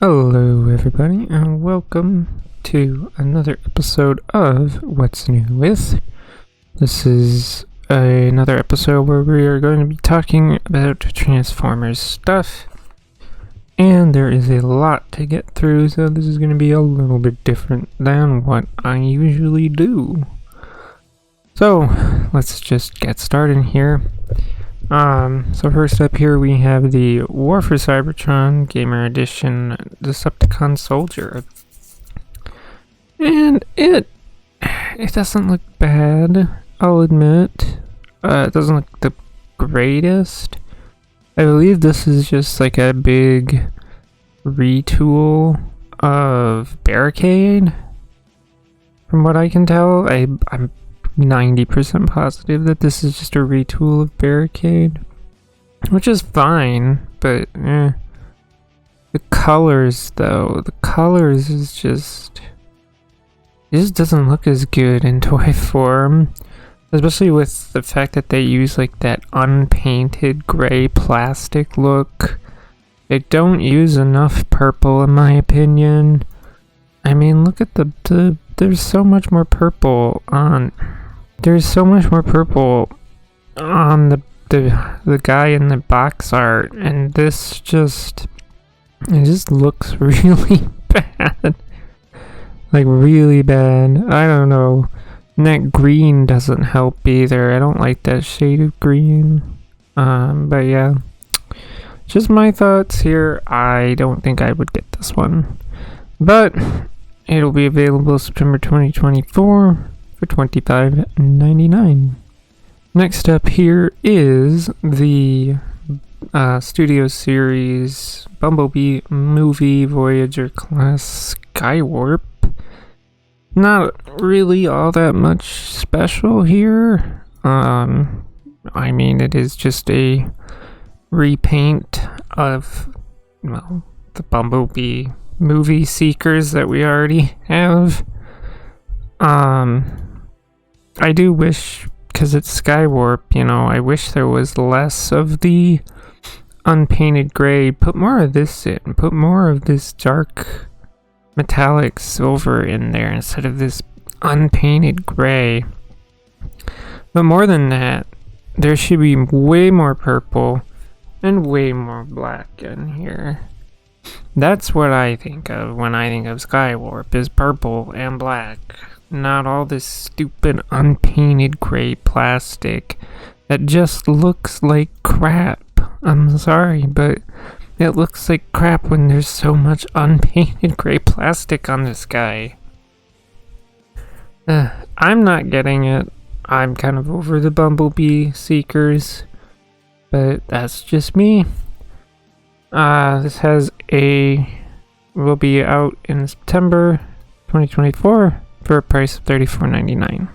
Hello, everybody, and welcome to another episode of What's New With. This is another episode where we are going to be talking about Transformers stuff, and there is a lot to get through, so this is going to be a little bit different than what I usually do. So, let's just get started here. So first up here we have the War for Cybertron Gamer Edition Decepticon Soldier. And it doesn't look bad, I'll admit. It doesn't look the greatest. I believe this is just like a big retool of Barricade. From what I can tell, I'm 90% positive that this is just a retool of Barricade, which is fine, but the colors though, is just, it just doesn't look as good in toy form, especially with the fact that they use like that unpainted gray plastic look. They don't use enough purple in my opinion. I mean, look at there's so much more purple on the guy in the box art, and this just looks really bad. Like really bad. I don't know. And that green doesn't help either. I don't like that shade of green. But yeah. Just my thoughts here. I don't think I would get this one. But it'll be available September 2024 for $25.99. Next up here is the Studio Series Bumblebee Movie Voyager Class Skywarp. Not really all that much special here. I mean, it is just a repaint of, well, the Bumblebee movie seekers that we already have. I do wish, because it's Skywarp, I wish there was less of the unpainted gray. Put more of this in. Put more of this dark metallic silver in there instead of this unpainted gray. But more than that, there should be way more purple and way more black in here. That's what I think of when I think of Skywarp, is purple and black. Not all this stupid unpainted gray plastic that just looks like crap. I'm sorry, but it looks like crap when there's so much unpainted gray plastic on this guy. I'm not getting it. I'm kind of over the Bumblebee Seekers, but that's just me. This will be out in September 2024 for a price of $34.99.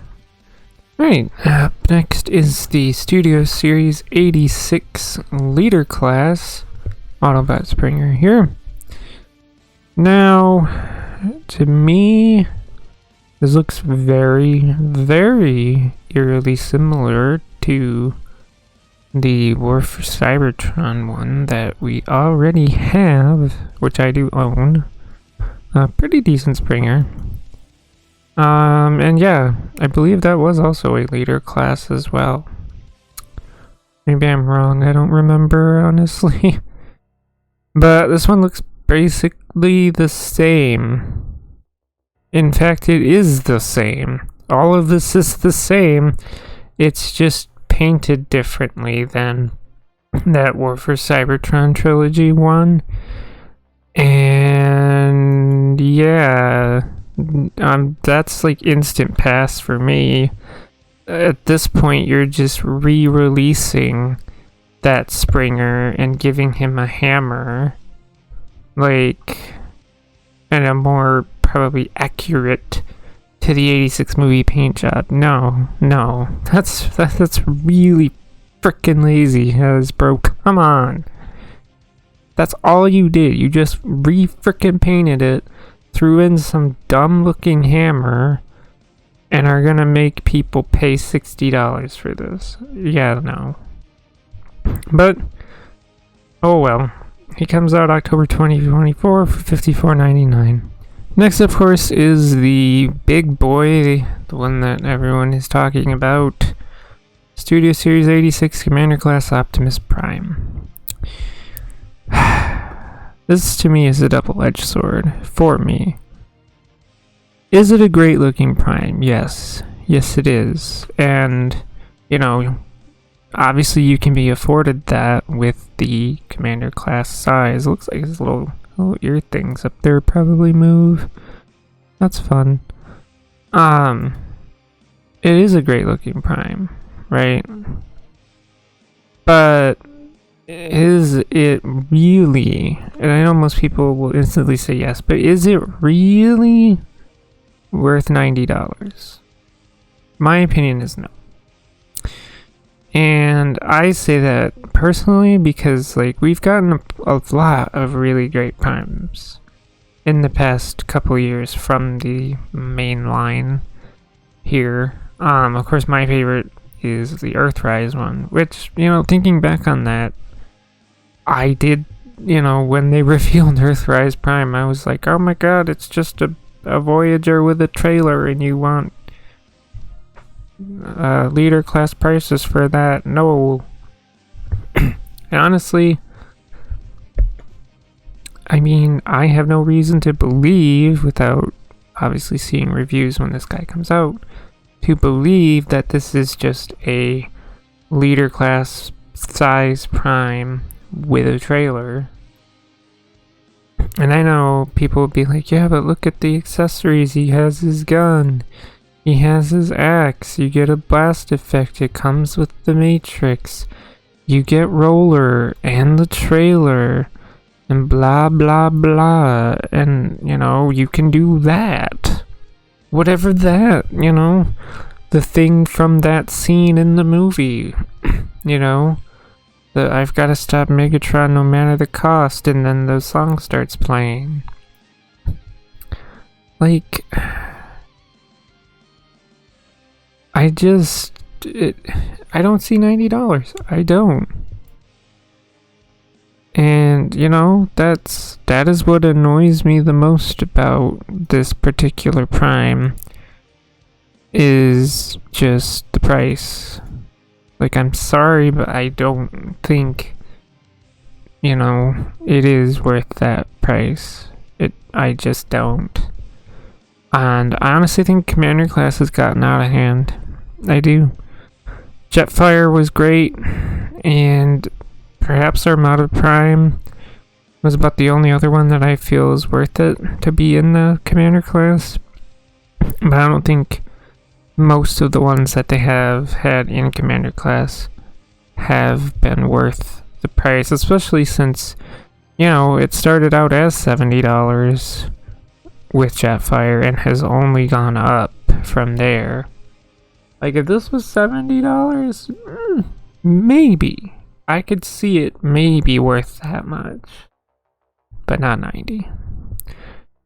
Alright, up next is the Studio Series 86 Leader Class Autobot Springer here. Now, to me, this looks very, very eerily similar to the War for Cybertron one that we already have, which I do own. A pretty decent Springer. And yeah, I believe that was also a leader class as well. Maybe I'm wrong, I don't remember, honestly. But this one looks basically the same. In fact, it is the same. All of this is the same. It's just painted differently than that War for Cybertron Trilogy one. And yeah, that's like instant pass for me. At this point, you're just re-releasing that Springer and giving him a hammer, like, and a more probably accurate to the 86 movie paint job. No, that's really freaking lazy, Hasbro. Come on. That's all you did. You just re-frickin' painted it, threw in some dumb-looking hammer, and are gonna make people pay $60 for this. Yeah, no. But, oh well. he comes out October 2024 for $54.99. Next, of course, is the big boy, the one that everyone is talking about, Studio Series 86 Commander Class Optimus Prime. This, to me, is a double-edged sword, for me. Is it a great-looking Prime? Yes. Yes, it is. And, you know, obviously you can be afforded that with the Commander Class size. It looks like his little ear things up there probably move. That's fun. It is a great-looking Prime, right? But is it really, and I know most people will instantly say yes, but is it really worth $90? My opinion is no. And I say that personally because, like, we've gotten a lot of really great Primes in the past couple years from the main line here. Of course, my favorite is the Earthrise one, which, you know, thinking back on that, I did, you know, when they revealed Earthrise Prime, I was like, oh my god, it's just a Voyager with a trailer and you want leader class prices for that? No. And honestly, I mean, I have no reason to believe, without obviously seeing reviews when this guy comes out, to believe that this is just a leader class size Prime with a trailer. And I know people will be like, yeah, but look at the accessories. He has his gun. He has his axe. You get a blast effect. It comes with the Matrix. You get roller and the trailer and blah blah blah. And, you know, you can do that. Whatever that, you know, the thing from that scene in the movie, you know, the I've got to stop Megatron no matter the cost, and then the song starts playing. Like, I don't see $90. I don't. And, you know, that is what annoys me the most about this particular Prime, is just the price. Like, I'm sorry, but I don't think, you know, it is worth that price. I just don't. And I honestly think Commander Class has gotten out of hand. I do. Jetfire was great, and perhaps Armada Prime was about the only other one that I feel is worth it to be in the Commander Class. But I don't think most of the ones that they have had in Commander Class have been worth the price, especially since, you know, it started out as $70 with Jetfire and has only gone up from there. Like, if this was $70, maybe I could see it maybe worth that much, but not $90.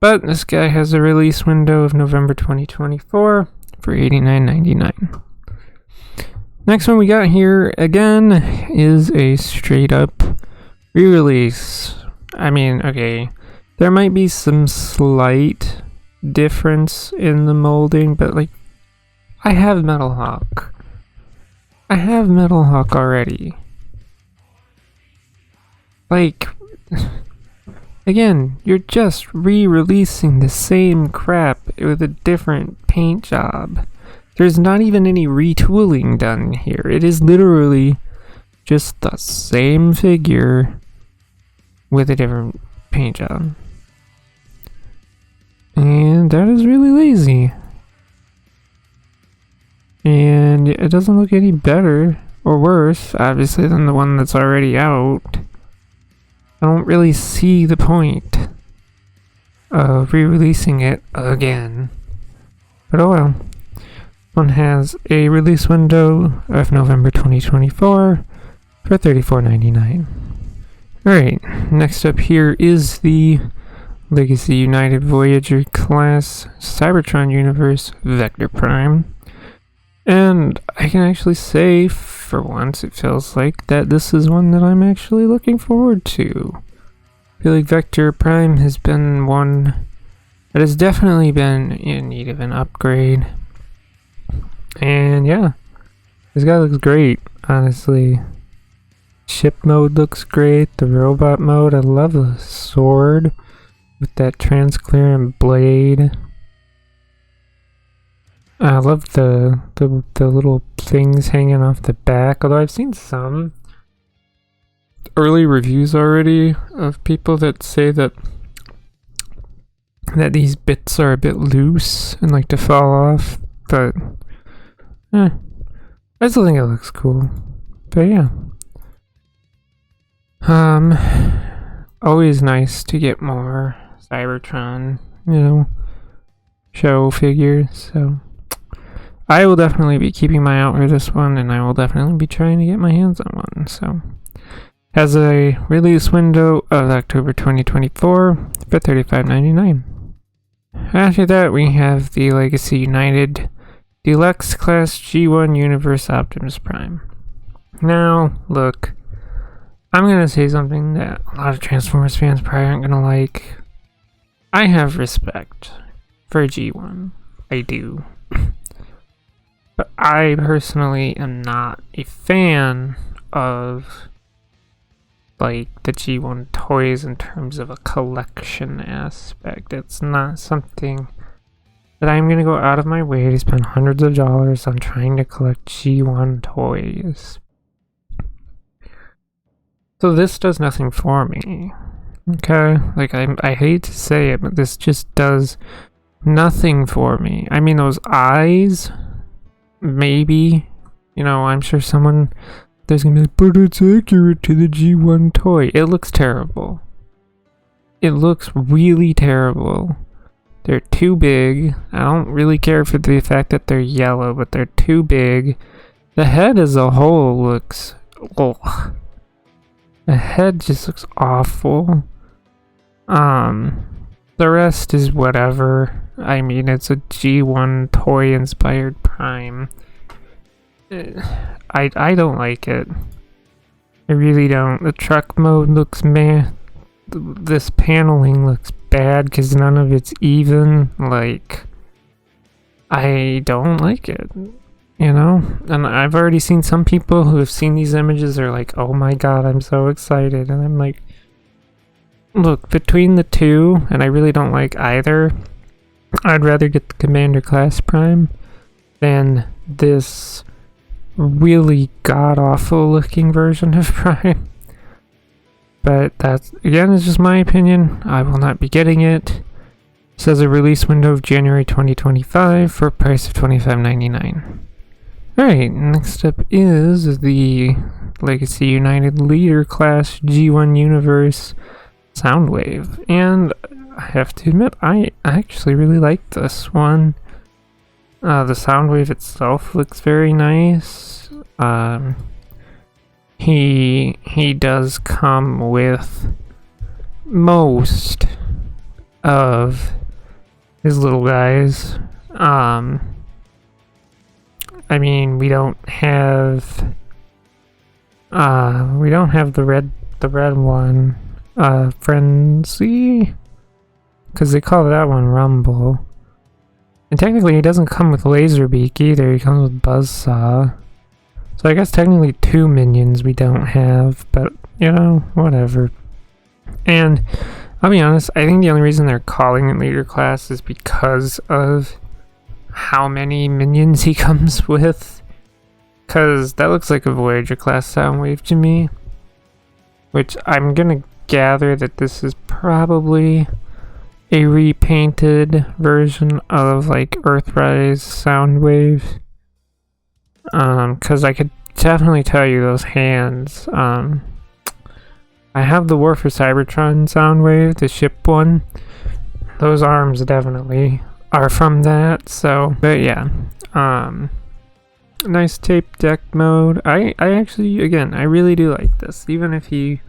But this guy has a release window of November 2024 for $89.99. Next one we got here again is a straight up re-release. I mean, okay, there might be some slight difference in the molding, but like, I have Metal Hawk. I have Metal Hawk already. Like, again, you're just re-releasing the same crap with a different paint job. There's not even any retooling done here. It is literally just the same figure with a different paint job. And that is really lazy. And it doesn't look any better or worse, obviously, than the one that's already out. I don't really see the point of re-releasing it again. But oh well. One has a release window of November 2024 for $34.99. Alright, next up here is the Legacy United Voyager class Cybertron Universe Vector Prime. And I can actually say, for once, it feels like that this is one that I'm actually looking forward to. I feel like Vector Prime has been one that has definitely been in need of an upgrade. And yeah, this guy looks great, honestly. Ship mode looks great, the robot mode, I love the sword with that transparent blade. I love the little things hanging off the back, although I've seen some early reviews already of people that say that these bits are a bit loose and like to fall off, but I still think it looks cool. But yeah. Always nice to get more Cybertron, show figures, so I will definitely be keeping my eye out for this one, and I will definitely be trying to get my hands on one. So, has a release window of October 2024 for $35.99. After that, we have the Legacy United Deluxe Class G1 Universe Optimus Prime. Now, look, I'm gonna say something that a lot of Transformers fans probably aren't gonna like. I have respect for G1. I do. But I personally am not a fan of like the G1 toys in terms of a collection aspect. It's not something that I'm gonna go out of my way to spend hundreds of dollars on trying to collect G1 toys. So this does nothing for me. Okay? Like, I hate to say it, but this just does nothing for me. I mean, those eyes, maybe, I'm sure there's gonna be like, but it's accurate to the G1 toy. It looks terrible. It looks really terrible. They're too big. I don't really care for the fact that they're yellow, but they're too big. The head as a whole looks, ugh. The head just looks awful. The rest is whatever. I mean, it's a G1 toy inspired Prime. I don't like it. I really don't. The truck mode looks meh. This paneling looks bad because none of it's even. Like, I don't like it. And I've already seen some people who have seen these images are like, oh my god, I'm so excited. And I'm like, look, between the two, and I really don't like either, I'd rather get the Commander Class Prime than this really god-awful looking version of Prime. But that, again, is just my opinion. I will not be getting it. It says a release window of January 2025 for a price of $25.99. Alright, next up is the Legacy United Leader Class G1 Universe Soundwave. And I have to admit, I actually really like this one. The Soundwave itself looks very nice. He does come with most of his little guys. I mean, we don't have the red one, Frenzy, because they call that one Rumble. And technically he doesn't come with Laserbeak either, he comes with Buzzsaw. So I guess technically two minions we don't have, but, whatever. And, I'll be honest, I think the only reason they're calling it Leader Class is because of how many minions he comes with. Because that looks like a Voyager class Soundwave to me. Which I'm gonna gather that this is probably a repainted version of like Earthrise Soundwave. Because I could definitely tell you those hands. I have the War for Cybertron Soundwave, the ship one. Those arms definitely are from that, so, but yeah. Nice tape deck mode. I actually, again, I really do like this. Even if he,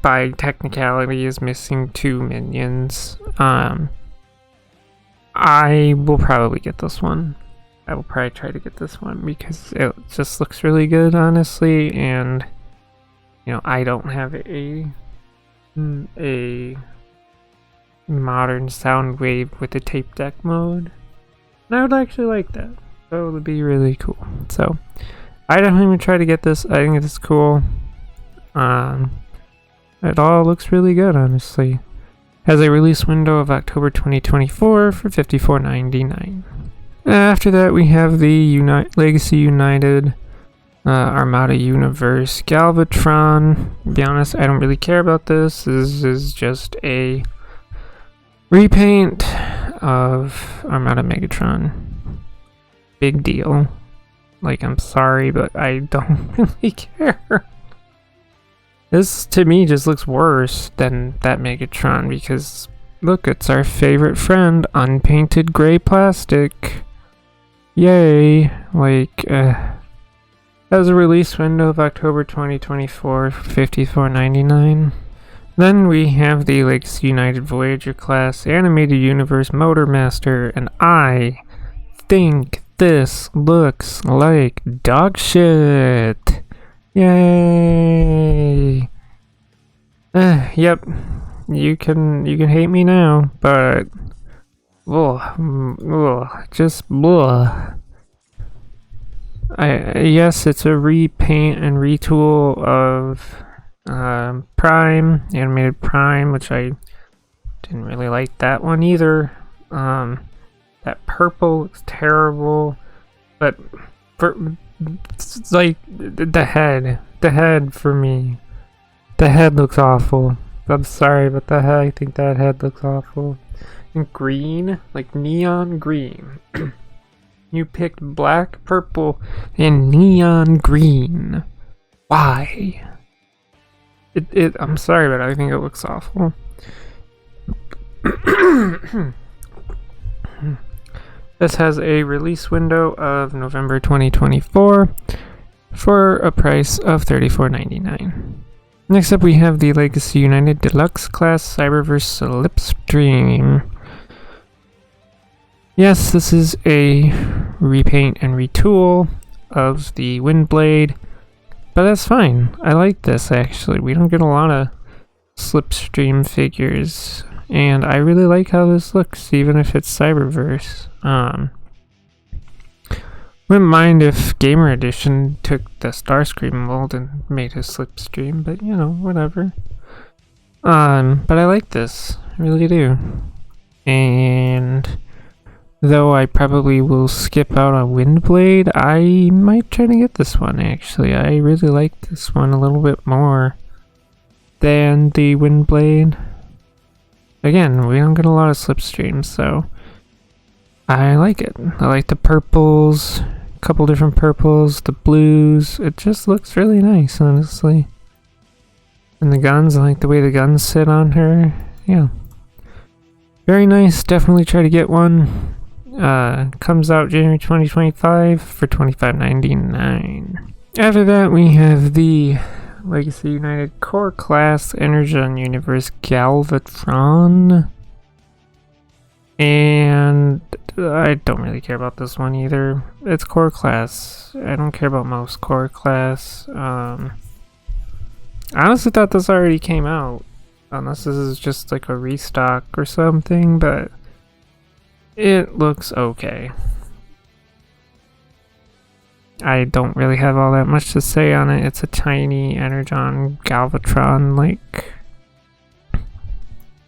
by technicality, is missing two minions, I will probably get this one. I will probably try to get this one because it just looks really good, honestly, and I don't have a a modern sound wave with a tape deck mode. And I would actually like that. So it would be really cool. So I definitely would try to get this. I think it's cool. It all looks really good, honestly. Has a release window of October 2024 for $54.99. After that, we have the Legacy United Armada Universe Galvatron. To be honest, I don't really care about this. This is just a repaint of Armada Megatron. Big deal. Like, I'm sorry, but I don't really care. This, to me, just looks worse than that Megatron because, look, it's our favorite friend, unpainted gray plastic. Yay. Like, has a release window of October 2024 for $54.99. Then we have the Legacy United Voyager class Animated Universe Motormaster, and I think this looks like dog shit. Yay! Yep, you can hate me now, but just yes, it's a repaint and retool of Prime, Animated Prime, which I didn't really like that one either. That purple looks terrible, but it's like the head for me. The head looks awful. I'm sorry, but I think that head looks awful. And green, like neon green. You picked black, purple, and neon green. Why? I'm sorry, but I think it looks awful. This has a release window of November 2024 for a price of $34.99. Next up, we have the Legacy United Deluxe Class Cyberverse Slipstream. Yes, this is a repaint and retool of the Windblade, but that's fine. I like this, actually. We don't get a lot of Slipstream figures, and I really like how this looks, even if it's Cyberverse. Wouldn't mind if Gamer Edition took the Starscream mold and made a Slipstream, but you know, whatever. But I like this, I really do. And though I probably will skip out on Windblade, I might try to get this one, actually. I really like this one a little bit more than the Windblade. Again, we don't get a lot of Slipstreams, so I like it. I like the purples, a couple different purples, the blues. It just looks really nice, honestly. And the guns, I like the way the guns sit on her. Yeah. Very nice. Definitely try to get one. Comes out January 2025 for $25.99. After that, we have the Legacy United Core Class Energon Universe Galvatron. And I don't really care about this one either. It's Core Class. I don't care about most Core Class. I honestly thought this already came out. Unless this is just like a restock or something, but it looks okay. I don't really have all that much to say on it. It's a tiny Energon Galvatron, like,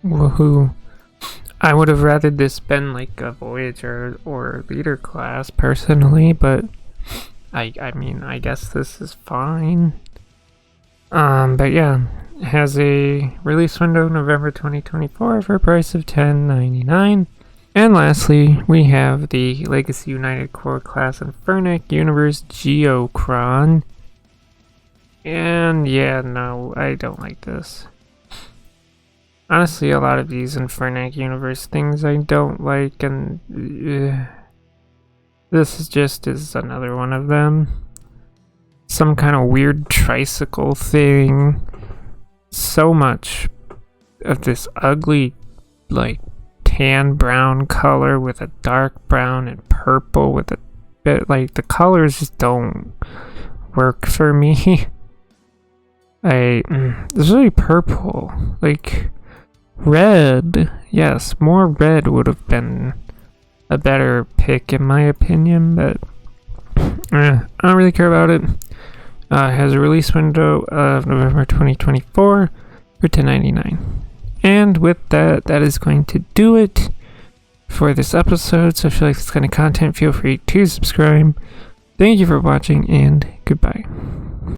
woohoo. I would have rather this been like a Voyager or Leader class personally, but I mean, I guess this is fine. But yeah, it has a release window November 2024 for a price of $10.99. And lastly, we have the Legacy United Core Class Infernac Universe Geocron. And yeah, no, I don't like this. Honestly, a lot of these Infernac Universe things I don't like, and this is another one of them. Some kind of weird tricycle thing. So much of this ugly, like, tan brown color with a dark brown and purple with a bit, like, the colors just don't work for me. It's really purple. Like, red. Yes, more red would have been a better pick in my opinion, but I don't really care about it. It has a release window of November 2024 for $10.99. And with that, that is going to do it for this episode. So if you like this kind of content, feel free to subscribe. Thank you for watching, and goodbye.